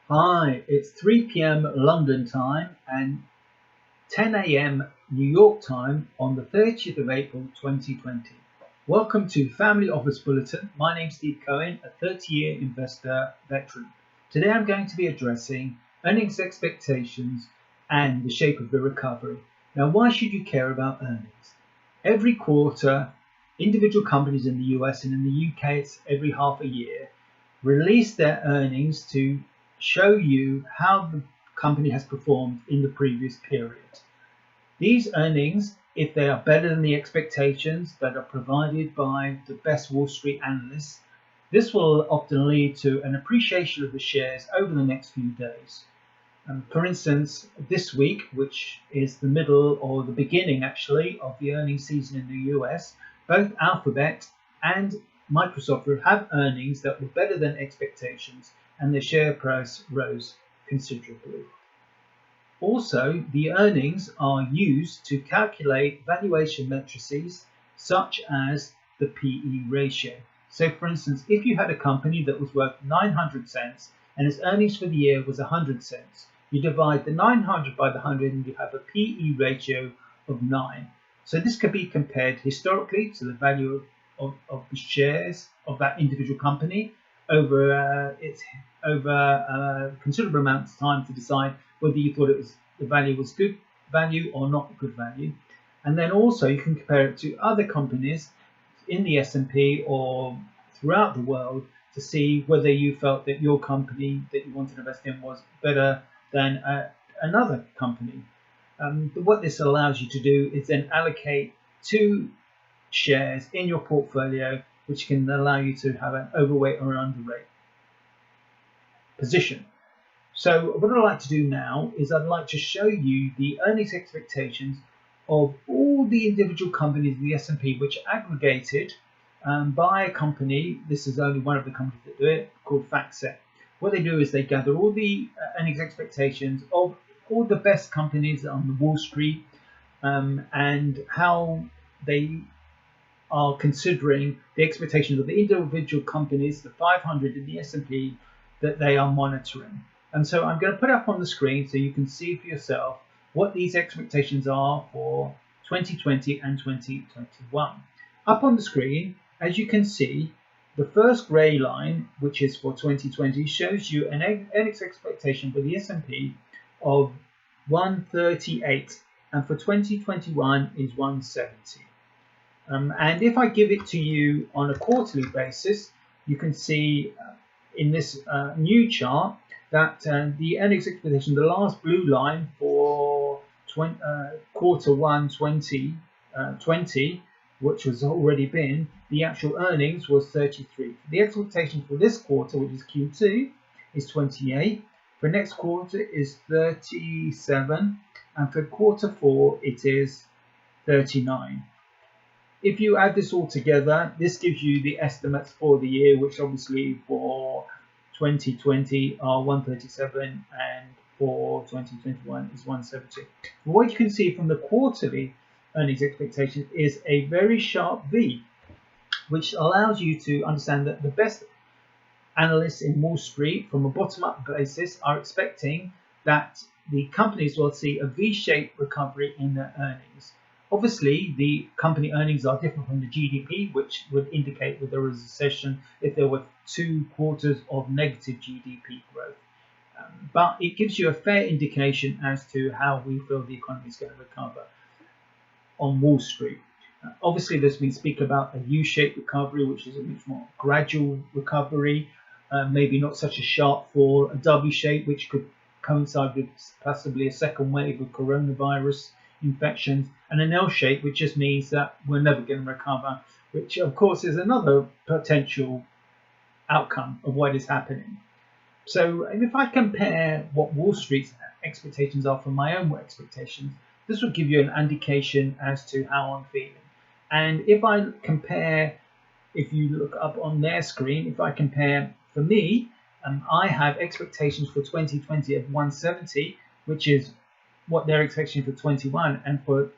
Hi, it's 3 p.m. London time and 10 a.m. New York time on the 30th of April 2020. Welcome to Family Office Bulletin. My name's Steve Cohen, a 30-year investor veteran. Today I'm going to be addressing earnings expectations and the shape of the recovery. Now, why should you care about earnings? Every quarter, individual companies in the US and in the UK, it's every half a year, release their earnings to show you how the company has performed in the previous period. These earnings, if they are better than the expectations that are provided by the best Wall Street analysts, this will often lead to an appreciation of the shares over the next few days. For instance, this week, which is the middle or the beginning actually of the earnings season in the US, both Alphabet and Microsoft have earnings that were better than expectations, and the share price rose considerably. Also, the earnings are used to calculate valuation matrices such as the PE ratio. So, for instance, if you had a company that was worth 900 cents and its earnings for the year was 100 cents, you divide the 900 by the 100 and you have a PE ratio of 9. So this could be compared historically to the value of the shares of that individual company over a considerable amount of time to decide whether you thought the value was good value or not good value. And then also you can compare it to other companies in the S&P or throughout the world to see whether you felt that your company that you wanted to invest in was better than another company. What this allows you to do is then allocate 2 shares in your portfolio, which can allow you to have an overweight or an underweight position. So what I'd like to do now is I'd like to show you the earnings expectations of all the individual companies in the S&P, which are aggregated by a company. This is only one of the companies that do it, called FactSet. What they do is they gather all the earnings expectations of all the best companies on the Wall Street and how they are considering the expectations of the individual companies, the 500 in the S&P, that they are monitoring. And so I'm going to put up on the screen so you can see for yourself what these expectations are for 2020 and 2021. Up on the screen, as you can see, the first grey line, which is for 2020, shows you an earnings expectation for the S&P of 138, and for 2021 is 170. And if I give it to you on a quarterly basis, you can see in this new chart that the earnings expectation, the last blue line for quarter 1 2020, which has already been, the actual earnings was 33. The expectation for this quarter, which is Q2, is 28. For next quarter is 37, and for quarter 4 it is 39. If you add this all together, this gives you the estimates for the year, which obviously for 2020 are 137 and for 2021 is 170. What you can see from the quarterly earnings expectation is a very sharp V, which allows you to understand that the best analysts in Wall Street from a bottom-up basis are expecting that the companies will see a V-shaped recovery in their earnings. Obviously, the company earnings are different from the GDP, which would indicate that there was a recession if there were 2 quarters of negative GDP growth. But it gives you a fair indication as to how we feel the economy is going to recover on Wall Street. Obviously, there's been speak about a U-shaped recovery, which is a much more gradual recovery, maybe not such a sharp fall, a W-shape, which could coincide with possibly a second wave of coronavirus infections, and an L-shape, which just means that we're never going to recover, which of course is another potential outcome of what is happening. So if I compare what Wall Street's expectations are from my own expectations, this will give you an indication as to how I'm feeling. And if I compare, if you look up on their screen, if I compare for me, I have expectations for 2020 of 170, which is what they're expecting for 21, and for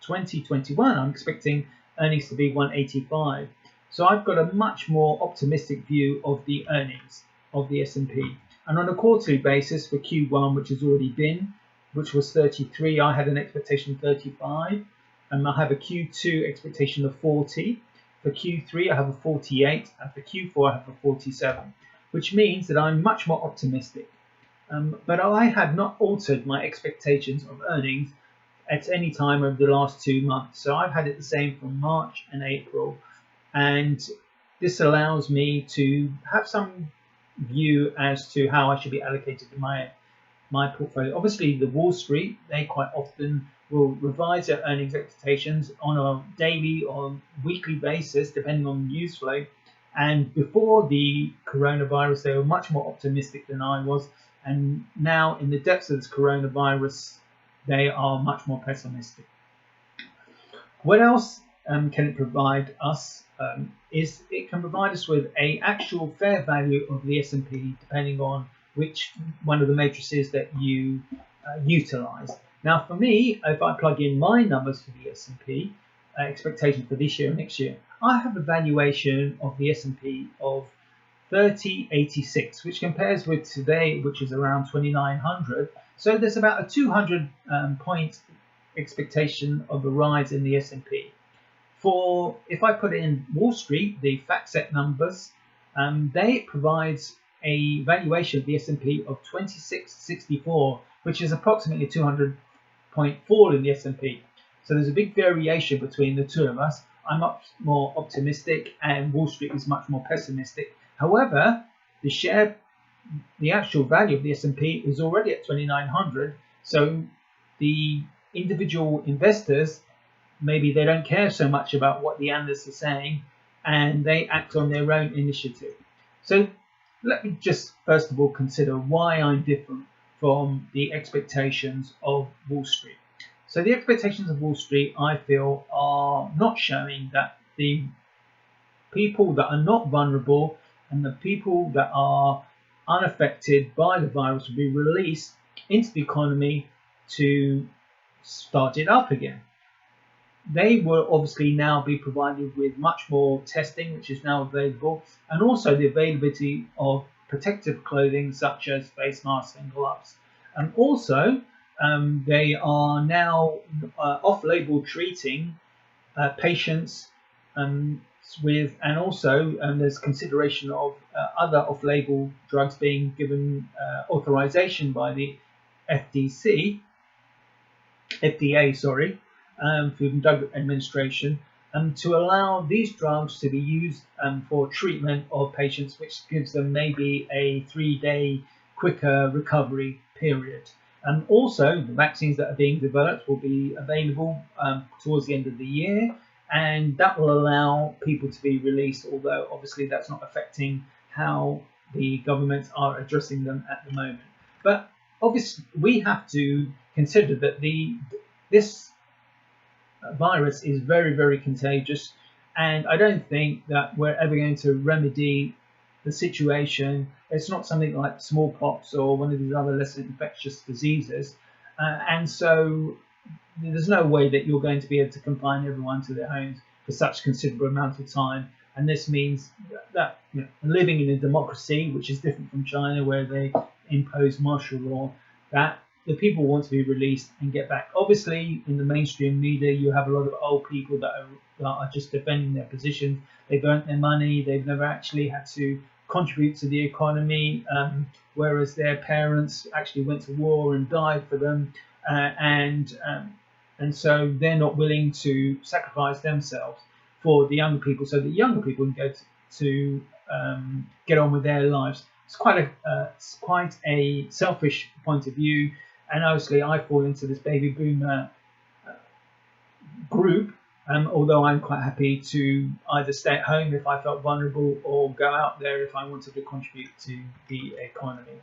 2021 I'm expecting earnings to be 185. So I've got a much more optimistic view of the earnings of the S&P. And on a quarterly basis for Q1, which has already been, which was 33, I had an expectation of 35. And I have a Q2 expectation of 40. For Q3, I have a 48. And for Q4, I have a 47, which means that I'm much more optimistic. But I had not altered my expectations of earnings at any time over the last 2 months. So I've had it the same from March and April. And this allows me to have some view as to how I should be allocated in my portfolio. Obviously, the Wall Street, they quite often will revise their earnings expectations on a daily or weekly basis, depending on news flow. And before the coronavirus, they were much more optimistic than I was. And now, in the depths of this coronavirus, they are much more pessimistic. What else can it provide us? Is it can provide us with an actual fair value of the S&P, depending on which one of the matrices that you utilize. Now, for me, if I plug in my numbers for the S&P, expectation for this year and next year, I have a valuation of the S&P of 3086, which compares with today, which is around 2900. So there's about a 200 point expectation of a rise in the S&P. For if I put it in Wall Street, the FactSet numbers, they provides a valuation of the S&P of 2664, which is approximately a 200 point fall in the S&P. So there's a big variation between the two of us. I'm much more optimistic, and Wall Street is much more pessimistic. However, the actual value of the S&P is already at 2900. So the individual investors, maybe they don't care so much about what the analysts are saying, and they act on their own initiative. So let me just first of all consider why I'm different from the expectations of Wall Street. So the expectations of Wall Street, I feel, are not showing that the people that are not vulnerable and the people that are unaffected by the virus will be released into the economy to start it up again. They will obviously now be provided with much more testing, which is now available, and also the availability of protective clothing such as face masks and gloves. And also, they are now off-label treating patients with, and also there's consideration of other off-label drugs being given authorization by the FDA, Food and Drug Administration, to allow these drugs to be used for treatment of patients, which gives them maybe a 3-day quicker recovery period. And also, the vaccines that are being developed will be available towards the end of the year, and that will allow people to be released, although obviously that's not affecting how the governments are addressing them at the moment. But obviously, we have to consider that this virus is very, very contagious, and I don't think that we're ever going to remedy the situation. It's not something like smallpox or one of these other less infectious diseases, and so there's no way that you're going to be able to confine everyone to their homes for such considerable amount of time. And this means that living in a democracy, which is different from China, where they impose martial law, that the people want to be released and get back. Obviously, in the mainstream media, you have a lot of old people that are just defending their position. They've earned their money. They've never actually had to contribute to the economy, whereas their parents actually went to war and died for them, and so they're not willing to sacrifice themselves for the younger people, so the younger people can go to get on with their lives. It's quite a selfish point of view, and obviously I fall into this baby boomer group. Although I'm quite happy to either stay at home if I felt vulnerable or go out there if I wanted to contribute to the economy.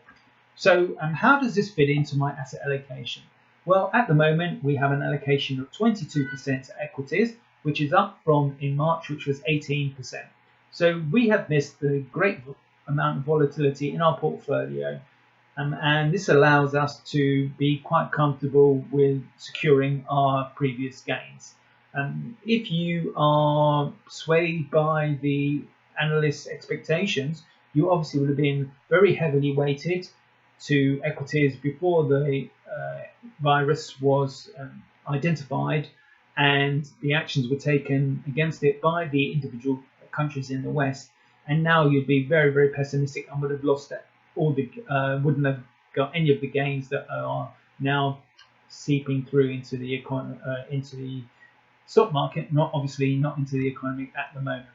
So how does this fit into my asset allocation? Well, at the moment, we have an allocation of 22% to equities, which is up from in March, which was 18%. So we have missed the great amount of volatility in our portfolio, and this allows us to be quite comfortable with securing our previous gains. If you are swayed by the analysts' expectations, you obviously would have been very heavily weighted to equities before the virus was identified and the actions were taken against it by the individual countries in the West. And now you'd be very, very pessimistic and would have lost wouldn't have got any of the gains that are now seeping through into the economy, into the stock market, not into the economy at the moment.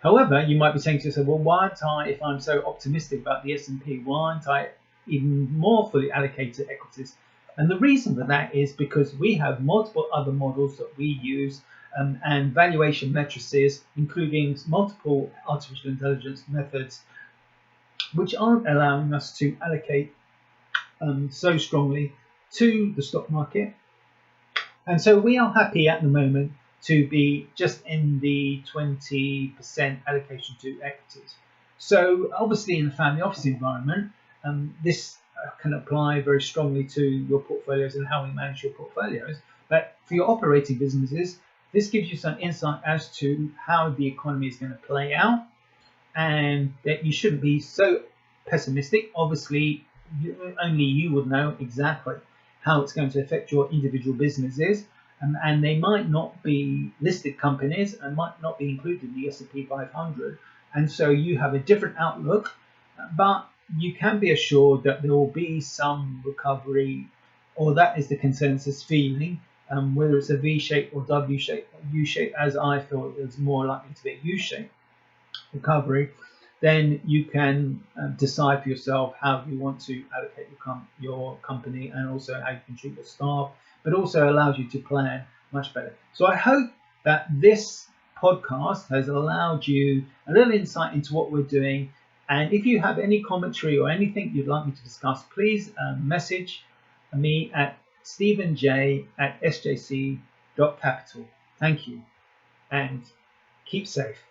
However, you might be saying to yourself, well, why aren't I, if I'm so optimistic about the S&P, why aren't I even more fully allocated to equities? And the reason for that is because we have multiple other models that we use and valuation matrices, including multiple artificial intelligence methods, which aren't allowing us to allocate so strongly to the stock market. And so we are happy at the moment to be just in the 20% allocation to equities. So obviously in the family office environment, this can apply very strongly to your portfolios and how we manage your portfolios. But for your operating businesses, this gives you some insight as to how the economy is going to play out, and that you shouldn't be so pessimistic. Obviously, only you would know exactly how it's going to affect your individual businesses, and they might not be listed companies and might not be included in the S&P 500, and so you have a different outlook, but you can be assured that there will be some recovery, or that is the consensus feeling, whether it's a V-shape or W-shape or U-shape, as I feel is more likely to be a U-shape recovery. Then you can decide for yourself how you want to allocate your company, and also how you can treat your staff, but also allows you to plan much better. So I hope that this podcast has allowed you a little insight into what we're doing. And if you have any commentary or anything you'd like me to discuss, please message me at stephenj@sjc.capital. Thank you, and keep safe.